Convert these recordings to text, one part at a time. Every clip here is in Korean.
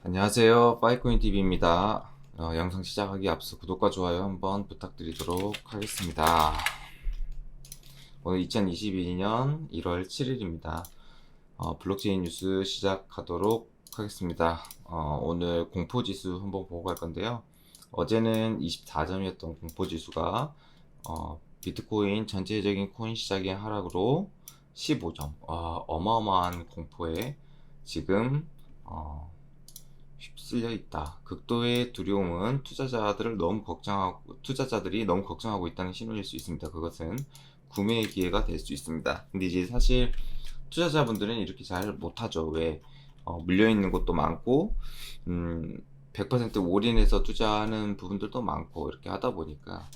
안녕하세요. 파이코인TV입니다. 영상 시작하기 앞서 구독과 좋아요 한번 부탁드리도록 하겠습니다. 오늘 2022년 1월 7일입니다. 블록체인 뉴스 시작하도록 하겠습니다. 오늘 공포지수 한번 보고 갈 건데요. 어제는 24점이었던 공포지수가 비트코인 전체적인 코인 시장의 하락으로 15점, 어마어마한 공포에 지금 휩쓸려 있다. 극도의 두려움은 투자자들이 너무 걱정하고 있다는 신호일 수 있습니다. 그것은 구매의 기회가 될 수 있습니다. 근데 이제 사실 투자자분들은 이렇게 잘 못하죠. 왜? 물려있는 곳도 많고, 100% 올인해서 투자하는 부분들도 많고, 이렇게 하다 보니까,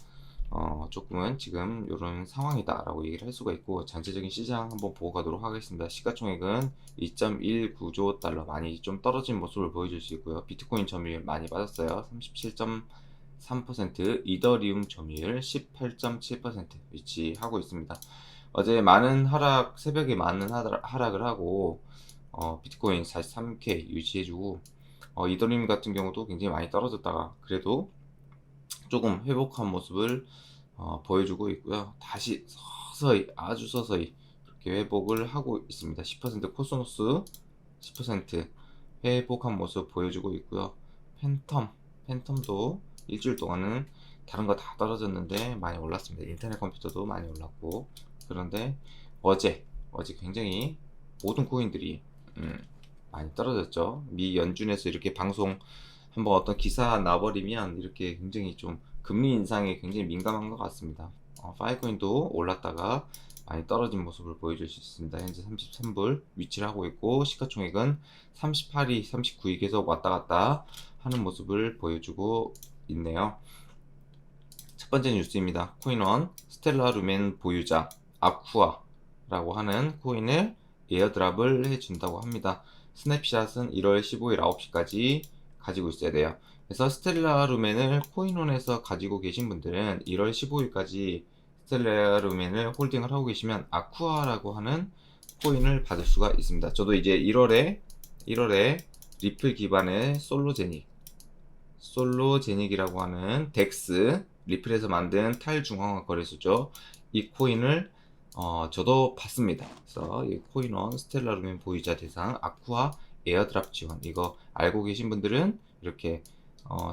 조금은 지금 이런 상황이다라고 얘기를 할 수가 있고, 전체적인 시장 한번 보고 가도록 하겠습니다. 시가총액은 2.19조 달러 많이 좀 떨어진 모습을 보여줄 수 있고요. 비트코인 점유율 많이 빠졌어요. 37.3%, 이더리움 점유율 18.7% 위치하고 있습니다. 어제 새벽에 많은 하락을 하고, 비트코인 43K 유지해주고, 이더리움 같은 경우도 굉장히 많이 떨어졌다가, 그래도 조금 회복한 모습을 보여주고 있고요. 다시 서서히, 아주 서서히 이렇게 회복을 하고 있습니다. 10% 코스모스 10% 회복한 모습 보여주고 있고요. 팬텀도 일주일 동안은 다른 거 다 떨어졌는데 많이 올랐습니다. 인터넷 컴퓨터도 많이 올랐고, 그런데 어제 굉장히 모든 코인들이 많이 떨어졌죠. 미 연준에서 이렇게 방송 한번 어떤 기사 나버리면 이렇게 굉장히 좀 금리 인상에 굉장히 민감한 것 같습니다. 파이코인도 올랐다가 많이 떨어진 모습을 보여줄 수 있습니다. 현재 33불 위치를 하고 있고, 시가총액은 38위, 39위 계속 왔다 갔다 하는 모습을 보여주고 있네요. 첫 번째 뉴스입니다. 코인원 스텔라 루멘 보유자 아쿠아라고 하는 코인을 에어드랍을 해준다고 합니다. 스냅샷은 1월 15일 9시까지 가지고 있어야 돼요. 그래서 스텔라 루멘을 코인원에서 가지고 계신 분들은 1월 15일까지 스텔라 루멘을 홀딩을 하고 계시면 아쿠아라고 하는 코인을 받을 수가 있습니다. 저도 이제 1월에 리플 기반의 솔로제닉이라고 하는 덱스 리플에서 만든 탈중앙화 거래소죠. 이 코인을 저도 봤습니다. 그래서 이 코인원 스텔라 루멘 보유자 대상 아쿠아 에어드랍 지원, 이거 알고 계신 분들은 이렇게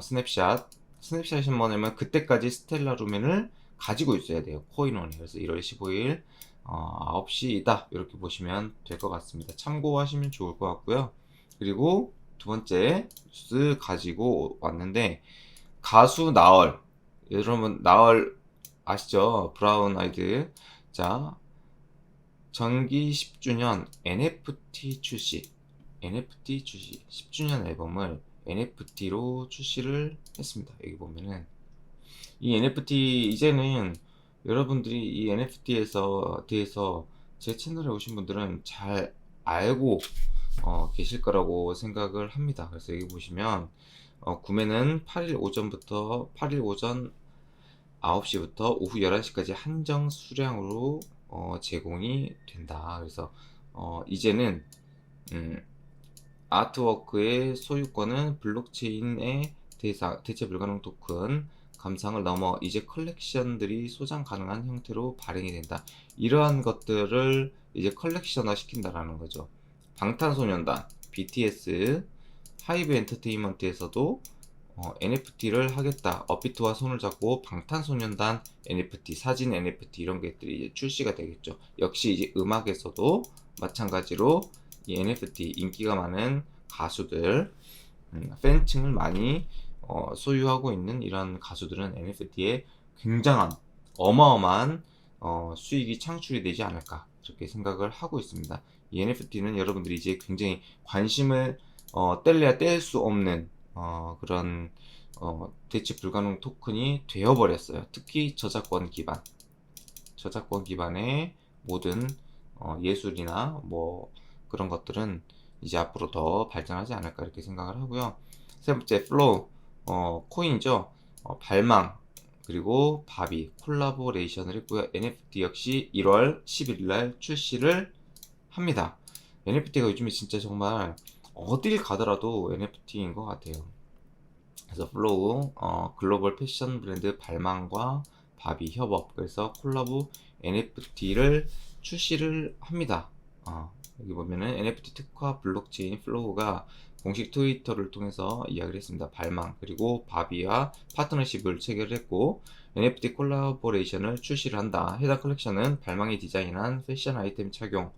스냅샷이 뭐냐면 그때까지 스텔라 루멘을 가지고 있어야 돼요. 코인원에. 그래서 1월 15일 9시이다 이렇게 보시면 될 것 같습니다. 참고하시면 좋을 것 같고요. 그리고 두 번째 뉴스 가지고 왔는데, 가수 나얼, 여러분 나얼 아시죠? 브라운 아이드. 자, 전기 10주년 NFT 출시 10주년 앨범을 NFT로 출시를 했습니다. 여기 보면은 이 NFT, 이제는 여러분들이 이 NFT에서 대해서 제 채널에 오신 분들은 잘 알고 계실 거라고 생각을 합니다. 그래서 여기 보시면 구매는 8일 오전 9시부터 오후 11시까지 한정 수량으로 제공이 된다. 그래서 이제는 아트워크의 소유권은 블록체인의 대체 불가능 토큰 감상을 넘어 이제 컬렉션들이 소장 가능한 형태로 발행이 된다. 이러한 것들을 이제 컬렉션화 시킨다라는 거죠. 방탄소년단, BTS, 하이브 엔터테인먼트에서도 NFT를 하겠다. 업비트와 손을 잡고 방탄소년단 NFT, 사진 NFT 이런 것들이 이제 출시가 되겠죠. 역시 이제 음악에서도 마찬가지로 이 NFT 인기가 많은 가수들, 팬층을 많이 소유하고 있는 이런 가수들은 NFT에 굉장한 어마어마한 수익이 창출이 되지 않을까 이렇게 생각을 하고 있습니다. 이 NFT는 여러분들이 이제 굉장히 관심을 뗄래야 뗄 수 없는 그런 대체 불가능 토큰이 되어버렸어요. 특히 저작권 기반의 모든 예술이나 뭐 그런 것들은 이제 앞으로 더 발전하지 않을까 이렇게 생각을 하고요. 세 번째 플로우, 코인이죠. 발망 그리고 바비 콜라보레이션을 했고요. NFT 역시 1월 11일 날 출시를 합니다. NFT가 요즘에 진짜 정말 어딜 가더라도 NFT인 것 같아요. 그래서 플로우 글로벌 패션 브랜드 발망과 바비 협업, 그래서 콜라보 NFT를 출시를 합니다. 여기 보면은 NFT 특화 블록체인 플로우가 공식 트위터를 통해서 이야기를 했습니다. 발망 그리고 바비와 파트너십을 체결했고 NFT 콜라보레이션을 출시를 한다. 해당 컬렉션은 발망이 디자인한 패션 아이템을 착용한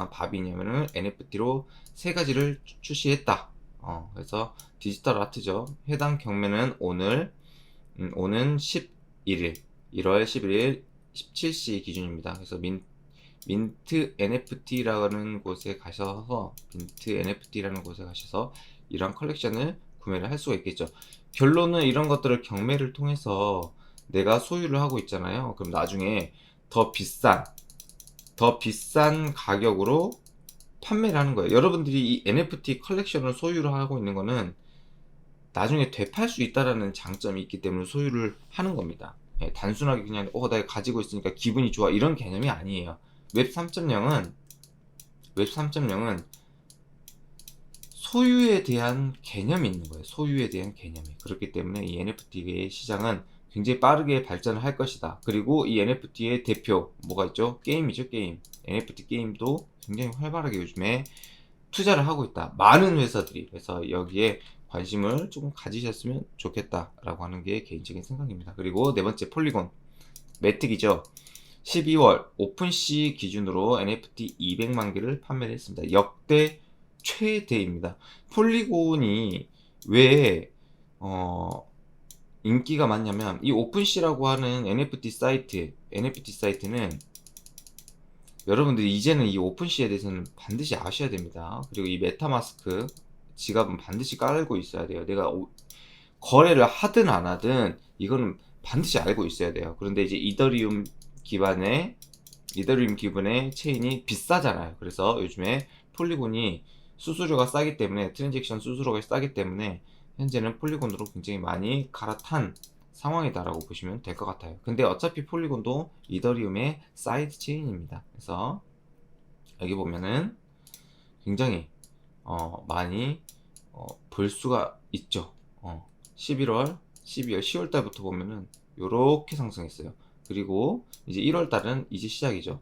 바비냐면은 NFT로 세 가지를 출시했다. 그래서 디지털 아트죠. 해당 경매는 오는 11일, 1월 11일 17시 기준입니다. 그래서 민트 NFT라는 곳에 가셔서 이런 컬렉션을 구매를 할 수가 있겠죠. 결론은 이런 것들을 경매를 통해서 내가 소유를 하고 있잖아요. 그럼 나중에 더 비싼 가격으로 판매를 하는 거예요. 여러분들이 이 NFT 컬렉션을 소유를 하고 있는 거는 나중에 되팔 수 있다라는 장점이 있기 때문에 소유를 하는 겁니다. 단순하게 그냥 내가 가지고 있으니까 기분이 좋아 이런 개념이 아니에요. 웹 3.0은 소유에 대한 개념이 있는 거예요. 소유에 대한 개념이. 그렇기 때문에 이 NFT의 시장은 굉장히 빠르게 발전을 할 것이다. 그리고 이 NFT의 대표 뭐가 있죠? 게임이죠, 게임. NFT 게임도 굉장히 활발하게 요즘에 투자를 하고 있다. 많은 회사들이. 그래서 여기에 관심을 조금 가지셨으면 좋겠다라고 하는 게 개인적인 생각입니다. 그리고 네 번째 폴리곤 매틱이죠. 12월 오픈시 기준으로 NFT 200만 개를 판매를 했습니다. 역대 최대입니다. 폴리곤이 왜 인기가 많냐면 이 오픈시라고 하는 NFT 사이트는 여러분들이 이제는 이 오픈시에 대해서는 반드시 아셔야 됩니다. 그리고 이 메타마스크 지갑은 반드시 깔고 있어야 돼요. 내가 거래를 하든 안 하든 이거는 반드시 알고 있어야 돼요. 그런데 이제 이더리움 기반의 체인이 비싸잖아요. 그래서 요즘에 폴리곤이 수수료가 싸기 때문에 트랜잭션 수수료가 싸기 때문에 현재는 폴리곤으로 굉장히 많이 갈아탄 상황이다라고 보시면 될 것 같아요. 근데 어차피 폴리곤도 이더리움의 사이드 체인입니다. 그래서 여기 보면은 굉장히 많이 볼 수가 있죠. 11월, 12월, 10월 달부터 보면은 요렇게 상승했어요. 그리고 이제 1월 달은 이제 시작이죠.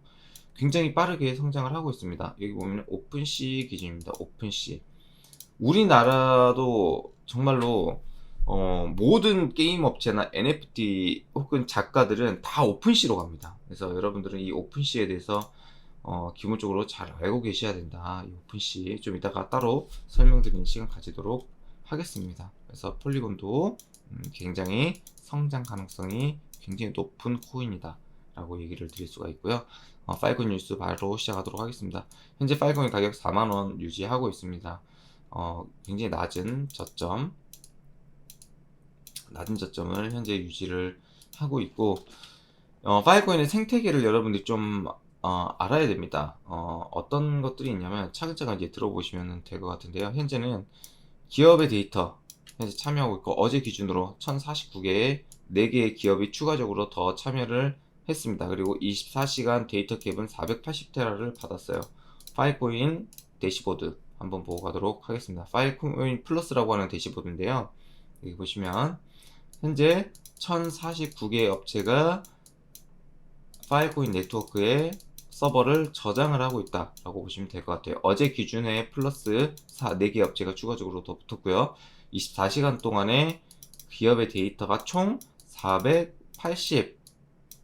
굉장히 빠르게 성장을 하고 있습니다. 여기 보면 오픈시 기준입니다. 오픈시. 우리나라도 정말로 모든 게임 업체나 NFT 혹은 작가들은 다 오픈시로 갑니다. 그래서 여러분들은 이 오픈시에 대해서 기본적으로 잘 알고 계셔야 된다. 이 오픈시 좀 이따가 따로 설명드리는 시간 가지도록 하겠습니다. 그래서 폴리곤도 굉장히 성장 가능성이 굉장히 높은 코인이다 라고 얘기를 드릴 수가 있고요. 팔콘 뉴스 바로 시작하도록 하겠습니다. 현재 팔콘의 가격 4만원 유지하고 있습니다. 굉장히 낮은 저점을 현재 유지를 하고 있고, 파일코인의 생태계를 여러분들이 좀 알아야 됩니다. 어떤 것들이 있냐면 차근차근 이제 들어보시면 될 것 같은데요. 현재는 기업의 데이터 현재 참여하고 있고, 어제 기준으로 1049개의 4개의 기업이 추가적으로 더 참여를 했습니다. 그리고 24시간 데이터 캡은 480테라를 받았어요. 파일코인 대시보드 한번 보고 가도록 하겠습니다. 파일코인 플러스라고 하는 대시보드인데요. 여기 보시면 현재 1049개의 업체가 파일코인 네트워크에 서버를 저장을 하고 있다라고 보시면 될 것 같아요. 어제 기준에 플러스 4개 업체가 추가적으로 더 붙었고요. 24시간 동안에 기업의 데이터가 총 480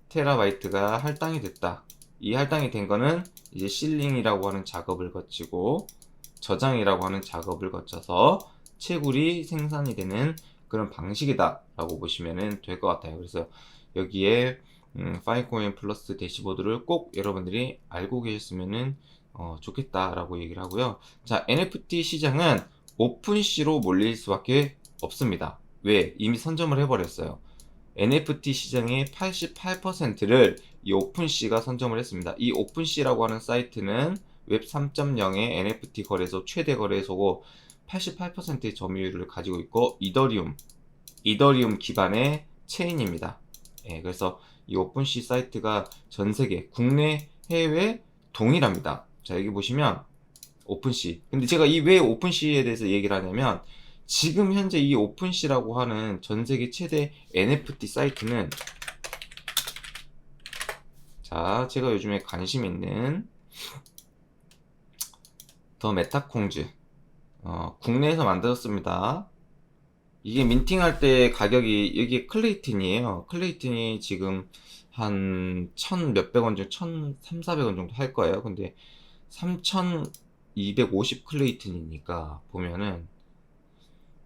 테라바이트가 할당이 됐다. 이 할당이 된 거는 이제 실링이라고 하는 작업을 거치고 저장이라고 하는 작업을 거쳐서 채굴이 생산이 되는 그런 방식이다 라고 보시면 될 것 같아요. 그래서 여기에 파일코인 플러스 대시보드를 꼭 여러분들이 알고 계셨으면 좋겠다 라고 얘기를 하고요. 자, NFT 시장은 오픈시로 몰릴 수밖에 없습니다. 왜? 이미 선점을 해버렸어요. NFT 시장의 88%를 이 오픈시가 선점을 했습니다. 이 오픈시라고 하는 사이트는 웹 3.0의 NFT 거래소 최대 거래소고 88%의 점유율을 가지고 있고 이더리움 기반의 체인입니다. 그래서 이 오픈시 사이트가 전 세계 국내 해외 동일합니다. 자, 여기 보시면 오픈시. 근데 제가 이 왜 오픈시에 대해서 얘기를 하냐면 지금 현재 이 오픈시라고 하는 전 세계 최대 NFT 사이트는 자, 제가 요즘에 관심 있는 더 메타콩즈 국내에서 만들었습니다. 이게 민팅할 때 가격이 이게 클레이튼이에요. 클레이튼이 지금 한 천 몇백 원 정도, 1,300~1,400원 정도 할 거예요. 근데 3,250 클레이튼이니까 보면은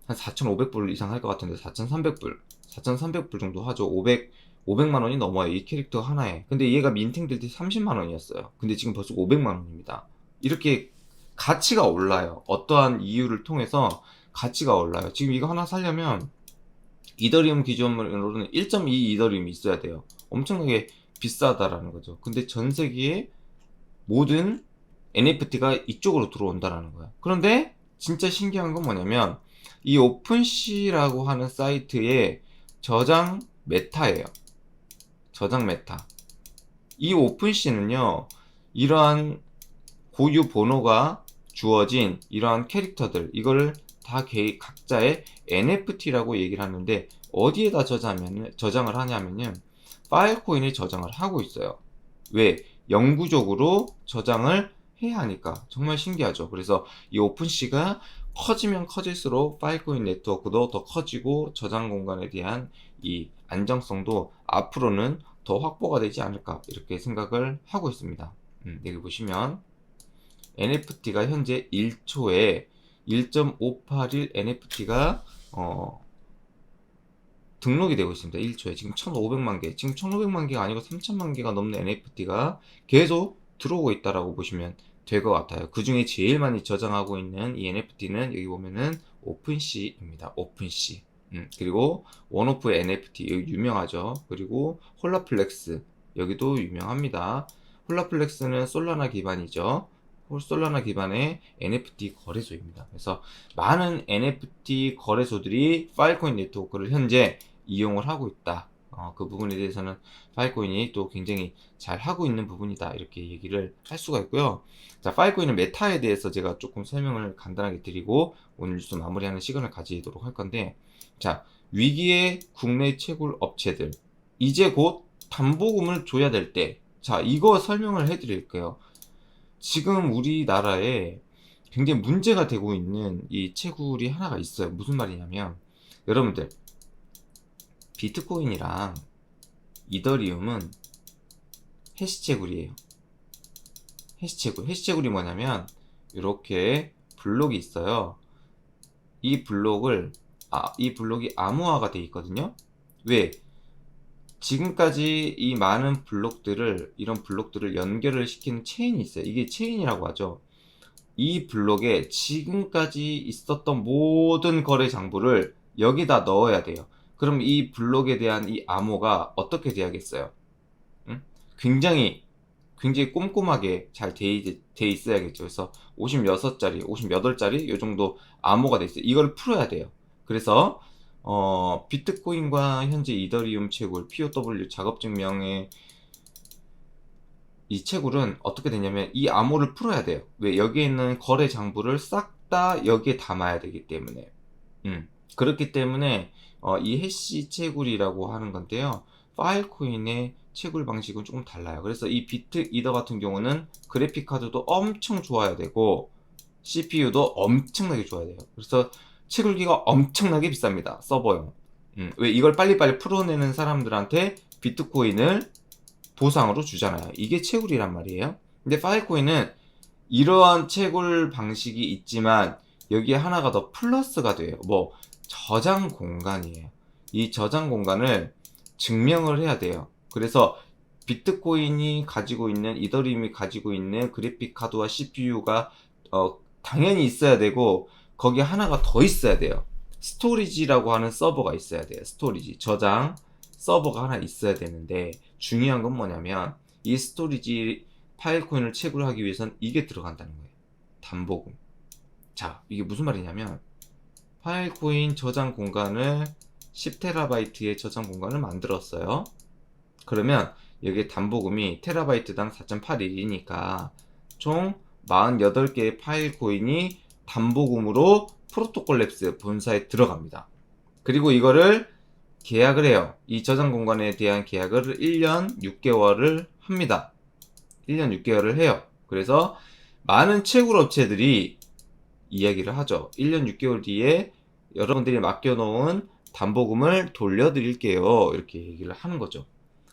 한 4,500불 이상 할 것 같은데 4,300불 정도 하죠. 500만 원이 넘어요. 이 캐릭터 하나에. 근데 얘가 민팅될 때 30만 원이었어요. 근데 지금 벌써 500만 원입니다. 이렇게 가치가 올라요. 어떠한 이유를 통해서 가치가 올라요. 지금 이거 하나 사려면 이더리움 기준으로는 1.2 이더리움이 있어야 돼요. 엄청나게 비싸다라는 거죠. 근데 전 세계의 모든 NFT가 이쪽으로 들어온다라는 거야. 그런데 진짜 신기한 건 뭐냐면 이 오픈시라고 하는 사이트의 저장 메타예요. 저장 메타. 이 오픈시는요, 이러한 고유 번호가 주어진 이러한 캐릭터들, 이거를 다 각자의 NFT라고 얘기를 하는데, 어디에다 저장을 하냐면요, 파일코인에 저장을 하고 있어요. 왜? 영구적으로 저장을 해야 하니까. 정말 신기하죠. 그래서 이 오픈시가 커지면 커질수록 파일코인 네트워크도 더 커지고 저장 공간에 대한 이 안정성도 앞으로는 더 확보가 되지 않을까 이렇게 생각을 하고 있습니다. 여기 보시면 NFT가 현재 1초에 1.581 NFT가 등록이 되고 있습니다. 1초에 지금 1,500만 개, 지금 1,500만 개가 아니고 3,000만 개가 넘는 NFT가 계속 들어오고 있다라고 보시면 될 것 같아요. 그 중에 제일 많이 저장하고 있는 이 NFT는 여기 보면은 오픈시입니다. 오픈시. 그리고 원오프 NFT 여기 유명하죠. 그리고 홀라플렉스 여기도 유명합니다. 홀라플렉스는 솔라나 기반이죠. 솔라나 기반의 NFT 거래소입니다. 그래서 많은 NFT 거래소들이 파일코인 네트워크를 현재 이용을 하고 있다. 그 부분에 대해서는 파일코인이 또 굉장히 잘 하고 있는 부분이다. 이렇게 얘기를 할 수가 있고요. 자, 파일코인의 메타에 대해서 제가 조금 설명을 간단하게 드리고 오늘 뉴스 마무리하는 시간을 가지도록 할 건데, 자, 위기의 국내 채굴 업체들. 이제 곧 담보금을 줘야 될 때, 자, 이거 설명을 해 드릴게요. 지금 우리나라에 굉장히 문제가 되고 있는 이 채굴이 하나가 있어요. 무슨 말이냐면, 여러분들, 비트코인이랑 이더리움은 해시채굴이에요. 해시채굴이 뭐냐면 이렇게 블록이 있어요. 이 블록이 암호화가 돼 있거든요. 왜? 지금까지 이 많은 이런 블록들을 연결을 시키는 체인이 있어요. 이게 체인이라고 하죠. 이 블록에 지금까지 있었던 모든 거래 장부를 여기다 넣어야 돼요. 그럼 이 블록에 대한 이 암호가 어떻게 돼야겠어요? 응? 굉장히 꼼꼼하게 잘 돼 있어야겠죠. 그래서 56자리, 58자리 이 정도 암호가 돼 있어요. 이걸 풀어야 돼요. 그래서 비트코인과 현재 이더리움 채굴, POW 작업증명의 이 채굴은 어떻게 되냐면 이 암호를 풀어야 돼요. 왜? 여기에 있는 거래 장부를 싹 다 여기에 담아야 되기 때문에. 그렇기 때문에 이 해시 채굴이라고 하는 건데요. 파일코인의 채굴 방식은 조금 달라요. 그래서 이 비트 이더 같은 경우는 그래픽 카드도 엄청 좋아야 되고 CPU도 엄청나게 좋아야 돼요. 그래서 채굴기가 엄청나게 비쌉니다. 서버용. 왜? 이걸 빨리빨리 풀어내는 사람들한테 비트코인을 보상으로 주잖아요. 이게 채굴이란 말이에요. 근데 파일코인은 이러한 채굴 방식이 있지만 여기에 하나가 더 플러스가 돼요. 뭐 저장 공간이에요. 이 저장 공간을 증명을 해야 돼요. 그래서 비트코인이 가지고 있는, 이더리움이 가지고 있는 그래픽 카드와 CPU가 당연히 있어야 되고 거기에 하나가 더 있어야 돼요. 스토리지라고 하는 서버가 있어야 돼요. 스토리지, 저장 서버가 하나 있어야 되는데 중요한 건 뭐냐면 이 스토리지 파일코인을 채굴하기 위해선 이게 들어간다는 거예요. 담보금. 자, 이게 무슨 말이냐면 파일코인 저장 공간을 10TB의 저장 공간을 만들었어요. 그러면 여기에 담보금이 테라바이트당 4.81이니까 총 48개의 파일 코인이 담보금으로 프로토콜 랩스 본사에 들어갑니다. 그리고 이거를 계약을 해요. 이 저장 공간에 대한 계약을 1년 6개월을 합니다. 1년 6개월을 해요. 그래서 많은 채굴 업체들이 이야기를 하죠. 1년 6개월 뒤에 여러분들이 맡겨놓은 담보금을 돌려드릴게요. 이렇게 얘기를 하는 거죠.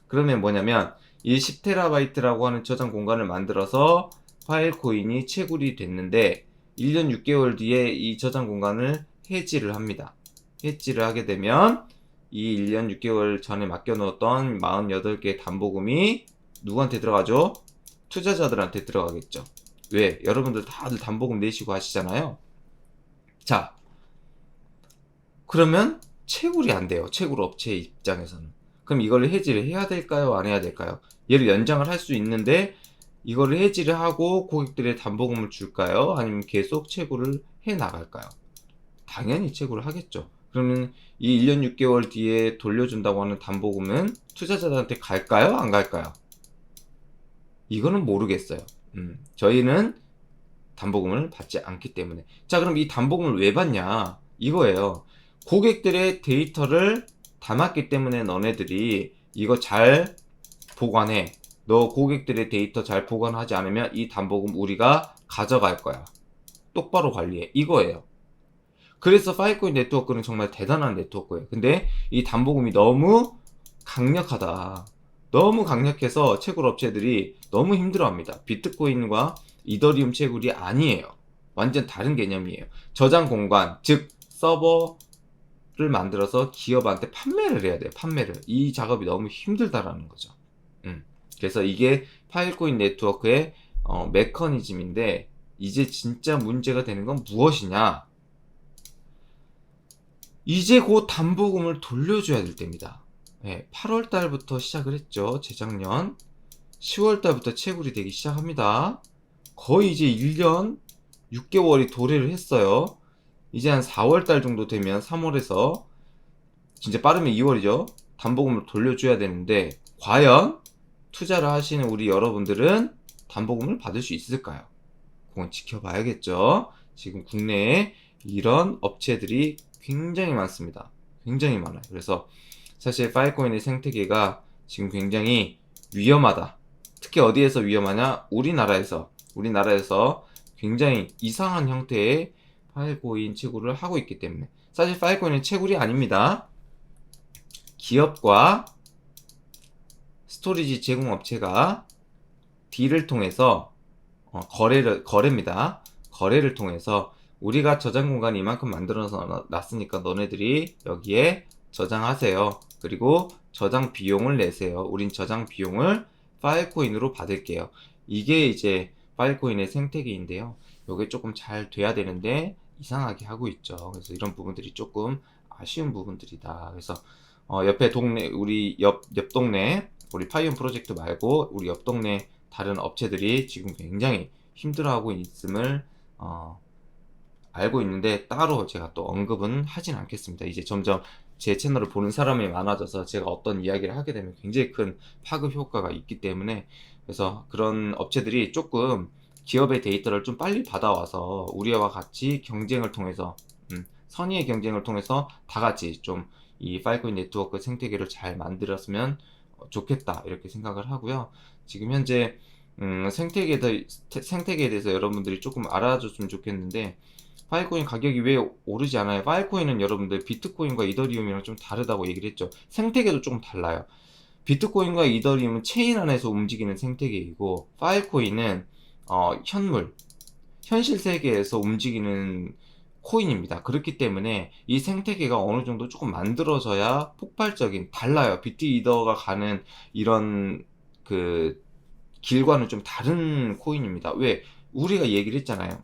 그러면 뭐냐면 이 10TB라고 하는 저장 공간을 만들어서 파일 코인이 채굴이 됐는데 1년 6개월 뒤에 이 저장 공간을 해지를 합니다. 해지를 하게 되면 이 1년 6개월 전에 맡겨놓았던 48개의 담보금이 누구한테 들어가죠? 투자자들한테 들어가겠죠. 왜? 여러분들 다들 담보금 내시고 하시잖아요. 자, 그러면 채굴이 안 돼요. 채굴 업체 입장에서는. 그럼 이걸 해지를 해야 될까요? 안 해야 될까요? 얘를 연장을 할 수 있는데 이거를 해지를 하고 고객들의 담보금을 줄까요? 아니면 계속 채굴을 해 나갈까요? 당연히 채굴을 하겠죠. 그러면 이 1년 6개월 뒤에 돌려준다고 하는 담보금은 투자자들한테 갈까요? 안 갈까요? 이거는 모르겠어요. 저희는 담보금을 받지 않기 때문에. 자, 그럼 이 담보금을 왜 받냐? 이거예요. 고객들의 데이터를 담았기 때문에 너네들이 이거 잘 보관해. 너 고객들의 데이터 잘 보관하지 않으면 이 담보금 우리가 가져갈 거야. 똑바로 관리해. 이거예요. 그래서 파일코인 네트워크는 정말 대단한 네트워크예요. 근데 이 담보금이 너무 강력하다. 너무 강력해서 채굴 업체들이 너무 힘들어합니다. 비트코인과 이더리움 채굴이 아니에요. 완전 다른 개념이에요. 저장 공간, 즉 서버를 만들어서 기업한테 판매를 해야 돼요. 판매를. 이 작업이 너무 힘들다라는 거죠. 그래서 이게 파일코인 네트워크의 메커니즘인데 이제 진짜 문제가 되는 건 무엇이냐? 이제 곧 담보금을 돌려줘야 될 때입니다. 네, 8월 달부터 시작을 했죠. 재작년 10월 달부터 채굴이 되기 시작합니다. 거의 이제 1년 6개월이 도래를 했어요. 이제 한 4월 달 정도 되면 3월에서 진짜 빠르면 2월이죠. 담보금을 돌려줘야 되는데 과연 투자를 하시는 우리 여러분들은 담보금을 받을 수 있을까요? 그건 지켜봐야겠죠. 지금 국내에 이런 업체들이 굉장히 많습니다. 굉장히 많아요. 그래서 사실 파일코인의 생태계가 지금 굉장히 위험하다. 특히 어디에서 위험하냐? 우리나라에서 굉장히 이상한 형태의 파일코인 채굴을 하고 있기 때문에. 사실 파일코인은 채굴이 아닙니다. 기업과 스토리지 제공업체가 딜을 통해서 거래입니다. 거래를 통해서 우리가 저장 공간 이만큼 만들어서 놨으니까 너네들이 여기에 저장하세요. 그리고 저장 비용을 내세요. 우린 저장 비용을 파일코인으로 받을게요. 이게 이제 파일코인의 생태계인데요. 이게 조금 잘 돼야 되는데 이상하게 하고 있죠. 그래서 이런 부분들이 조금 아쉬운 부분들이다. 그래서 옆에 동네 우리 옆 동네 우리 파이온 프로젝트 말고 우리 옆 동네 다른 업체들이 지금 굉장히 힘들어하고 있음을 알고 있는데 따로 제가 또 언급은 하진 않겠습니다. 이제 점점 제 채널을 보는 사람이 많아져서 제가 어떤 이야기를 하게 되면 굉장히 큰 파급 효과가 있기 때문에 그래서 그런 업체들이 조금 기업의 데이터를 좀 빨리 받아와서 우리와 같이 경쟁을 통해서 선의의 경쟁을 통해서 다 같이 좀 이 파일코인 네트워크 생태계를 잘 만들었으면 좋겠다 이렇게 생각을 하고요. 지금 현재 생태계에 대해서 여러분들이 조금 알아줬으면 좋겠는데 파일코인 가격이 왜 오르지 않아요? 파일코인은 여러분들 비트코인과 이더리움이랑 좀 다르다고 얘기를 했죠. 생태계도 조금 달라요. 비트코인과 이더리움은 체인 안에서 움직이는 생태계이고 파일코인은 현실 세계에서 움직이는 코인입니다. 그렇기 때문에 이 생태계가 어느 정도 조금 만들어져야 폭발적인 달라요. 비트이더가 가는 이런 그 길과는 좀 다른 코인입니다. 왜? 우리가 얘기를 했잖아요.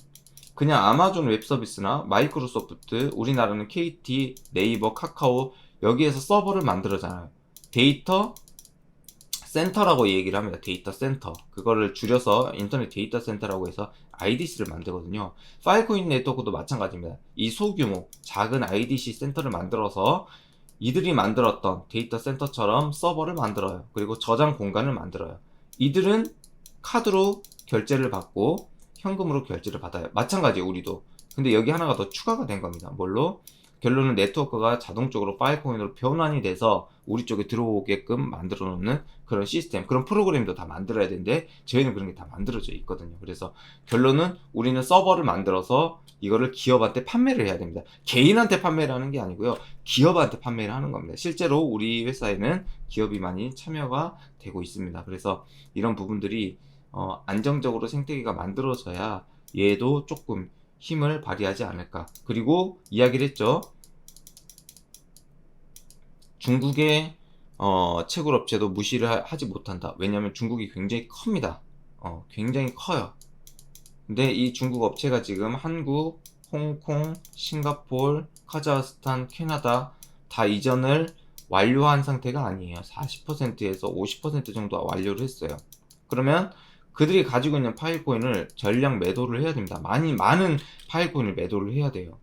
그냥 아마존 웹 서비스나 마이크로소프트, 우리나라는 KT, 네이버, 카카오 여기에서 서버를 만들어잖아요. 데이터 센터라고 얘기를 합니다. 데이터 센터. 그거를 줄여서 인터넷 데이터 센터라고 해서 IDC를 만들거든요. 파일코인 네트워크도 마찬가지입니다. 이 소규모 작은 IDC 센터를 만들어서 이들이 만들었던 데이터 센터처럼 서버를 만들어요. 그리고 저장 공간을 만들어요. 이들은 카드로 결제를 받고 현금으로 결제를 받아요. 마찬가지예요, 우리도. 근데 여기 하나가 더 추가가 된 겁니다. 뭘로? 결론은 네트워크가 자동적으로 파일코인으로 변환이 돼서 우리 쪽에 들어오게끔 만들어 놓는 그런 시스템, 그런 프로그램도 다 만들어야 되는데 저희는 그런 게 다 만들어져 있거든요. 그래서 결론은 우리는 서버를 만들어서 이거를 기업한테 판매를 해야 됩니다. 개인한테 판매를 하는 게 아니고요. 기업한테 판매를 하는 겁니다. 실제로 우리 회사에는 기업이 많이 참여가 되고 있습니다. 그래서 이런 부분들이 안정적으로 생태계가 만들어져야 얘도 조금 힘을 발휘하지 않을까. 그리고 이야기를 했죠. 중국의 채굴 업체도 무시를 하지 못한다. 왜냐하면 중국이 굉장히 큽니다. 굉장히 커요. 근데 이 중국 업체가 지금 한국, 홍콩, 싱가포르, 카자흐스탄, 캐나다 다 이전을 완료한 상태가 아니에요. 40%에서 50% 정도 완료를 했어요. 그러면 그들이 가지고 있는 파일코인을 전량 매도를 해야 됩니다. 많은 파일코인을 매도를 해야 돼요.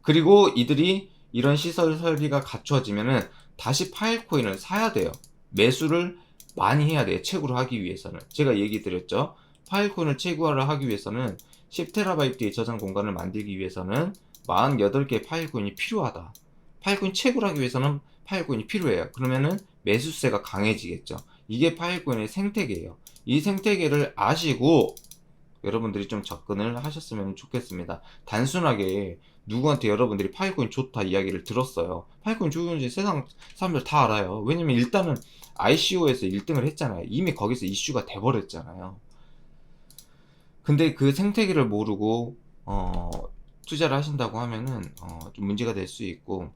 그리고 이들이 이런 시설 설비가 갖춰지면은 다시 파일코인을 사야 돼요. 매수를 많이 해야 돼요. 채굴을 하기 위해서는. 제가 얘기 드렸죠. 파일코인을 채굴을 하기 위해서는 10TB의 저장 공간을 만들기 위해서는 48개의 파일코인이 필요하다. 파일코인 채굴하기 위해서는 파일코인이 필요해요. 그러면은 매수세가 강해지겠죠. 이게 파일코인의 생태계예요. 이 생태계를 아시고 여러분들이 좀 접근을 하셨으면 좋겠습니다. 단순하게 누구한테 여러분들이 파일코인 좋다 이야기를 들었어요. 파일코인 좋은지 세상 사람들 다 알아요. 왜냐면 일단은 ICO에서 1등을 했잖아요. 이미 거기서 이슈가 돼버렸잖아요. 근데 그 생태계를 모르고 투자를 하신다고 하면은 좀 문제가 될 수 있고,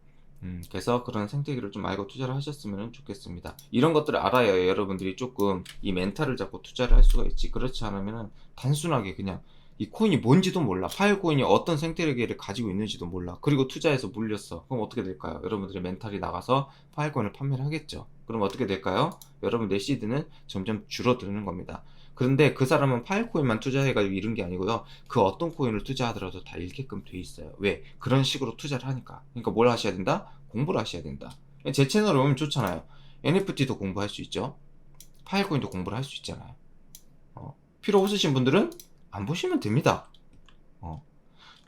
그래서 그런 생태계를 좀 알고 투자를 하셨으면 좋겠습니다. 이런 것들을 알아야 여러분들이 조금 이 멘탈을 잡고 투자를 할 수가 있지. 그렇지 않으면은 단순하게 그냥 이 코인이 뭔지도 몰라. 파일코인이 어떤 생태계를 가지고 있는지도 몰라. 그리고 투자해서 물렸어. 그럼 어떻게 될까요? 여러분들의 멘탈이 나가서 파일코인을 판매를 하겠죠. 그럼 어떻게 될까요? 여러분들의 시드는 점점 줄어드는 겁니다. 그런데 그 사람은 파일코인만 투자해가지고 잃은 게 아니고요. 그 어떤 코인을 투자하더라도 다 잃게끔 돼 있어요. 왜? 그런 식으로 투자를 하니까. 그러니까 뭘 하셔야 된다? 공부를 하셔야 된다. 제 채널에 오면 좋잖아요. NFT도 공부할 수 있죠. 파일코인도 공부를 할 수 있잖아요. 필요 없으신 분들은 안 보시면 됩니다.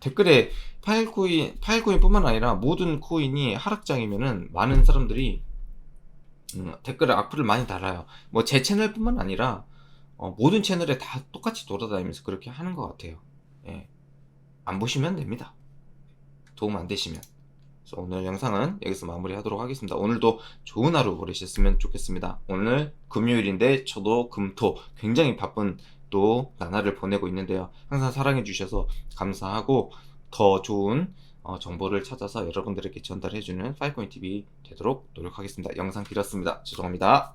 댓글에 파일코인뿐만 아니라 모든 코인이 하락장이면은 많은 사람들이 댓글에 악플을 많이 달아요. 뭐 제 채널뿐만 아니라 모든 채널에 다 똑같이 돌아다니면서 그렇게 하는 것 같아요. 예. 안 보시면 됩니다. 도움 안 되시면. 그래서 오늘 영상은 여기서 마무리하도록 하겠습니다. 오늘도 좋은 하루 보내셨으면 좋겠습니다. 오늘 금요일인데 저도 금토 굉장히 바쁜 또 나날을 보내고 있는데요. 항상 사랑해 주셔서 감사하고 더 좋은 정보를 찾아서 여러분들에게 전달해주는 파일코인 TV 되도록 노력하겠습니다. 영상 길었습니다. 죄송합니다.